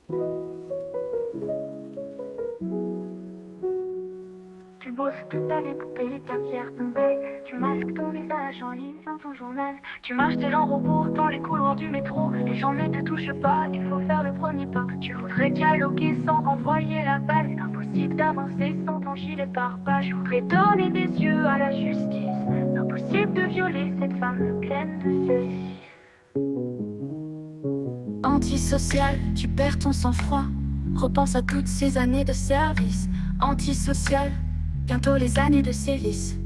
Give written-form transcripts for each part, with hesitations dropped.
Tu bosses toute ta vie pour payer ta pierre tombée. Tu masques ton visage en lisant ton journal. Tu marches tes jambes au bourg dans les couloirs du métro. Les gens ne te touchent pas, il faut faire le premier pas. Tu voudrais dialoguer sans renvoyer la balle. Impossible d'avancer sans ton gilet pare-balles. Je voudrais donner des yeux à la justice. Impossible de violer cette femme pleine de sévices. Antisocial, tu perds ton sang-froid. Repense à toutes ces années de service. Antisocial, bientôt les années de sévices.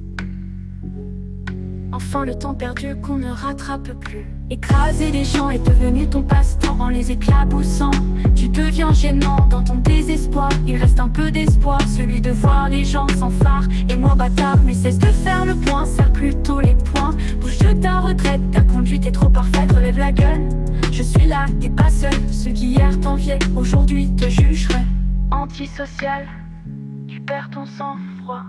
Enfin le temps perdu qu'on ne rattrape plus. Écraser les gens est devenu ton passe-temps. En les éclaboussant, tu deviens gênant. Dans ton désespoir, il reste un peu d'espoir, celui de voir les gens sans phare et moins bâtard. Mais cesse de faire le point, serre plutôt les poings. Bouge de ta retraite, ta conduite est trop parfaite, relève la gueule. Je suis là, t'es pas seul. Ceux qui hier t'enviaient, aujourd'hui te jugeraient. Antisocial, tu perds ton sang-froid.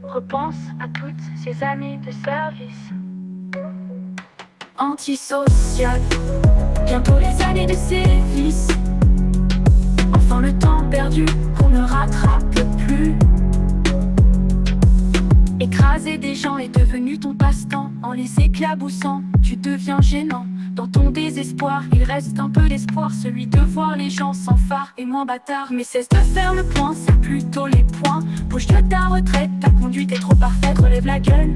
Repense à toutes ces années de service. Antisocial, bientôt les années de sévices. Enfin le temps perdu qu'on ne rattrape plus. Écraser des gens est devenu ton passe-temps. En les éclaboussant, tu deviens gênant. Dans ton désespoir, il reste un peu d'espoir, celui de voir les gens sans phare et moins bâtard. Mais cesse de faire le point, serre plutôt les poings. Bouge de ta retraite, ta conduite est trop parfaite, relève la gueule.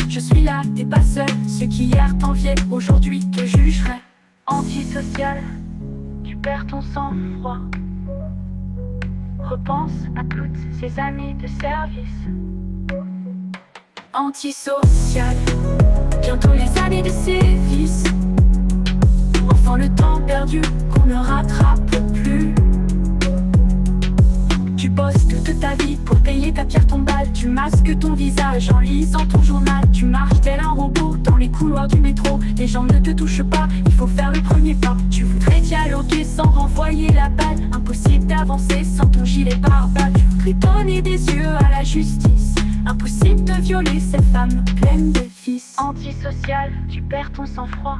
Je suis là, t'es pas seul. Ceux qui hier t'enviaient, aujourd'hui te jugeraient. Antisocial, tu perds ton sang-froid. Repense à toutes ces années de service. Antisocial, bientôt les années de sévices. Enfin le temps perdu qu'on ne rattrape plus. Tu bosses toute ta vie pour payer ta pierre tombale. Tu masques ton visage en lisant ton journal. Tu marches tel un robot dans les couloirs du métro. Les gens ne te touchent pas, il faut faire le premier pas. Tu voudrais dialoguer sans renvoyer la balle. Impossible d'avancer sans ton gilet pare-balles. Tu voudrais donner des yeux à la justice. Impossible de violer cette femme pleine de vices. Antisocial, tu perds ton sang-froid.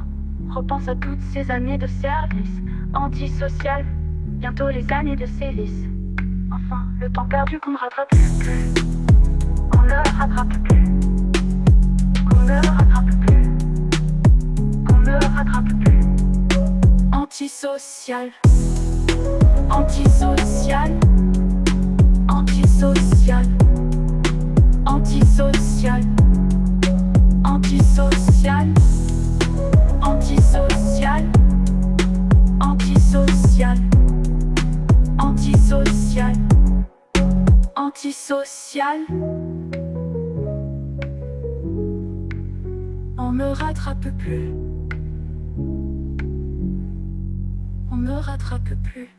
Repense à toutes ces années de service. Antisocial, bientôt les années de sévices. Enfin, le temps perdu qu'on ne rattrape plus. On ne rattrape plus. Qu'on ne rattrape plus. Qu'on ne rattrape plus. Antisocial. Antisocial. Antisocial. Antisocial. Antisocial. Antisocial. Antisocial. Antisocial. Antisocial. On me rattrape plus. On me rattrape plus.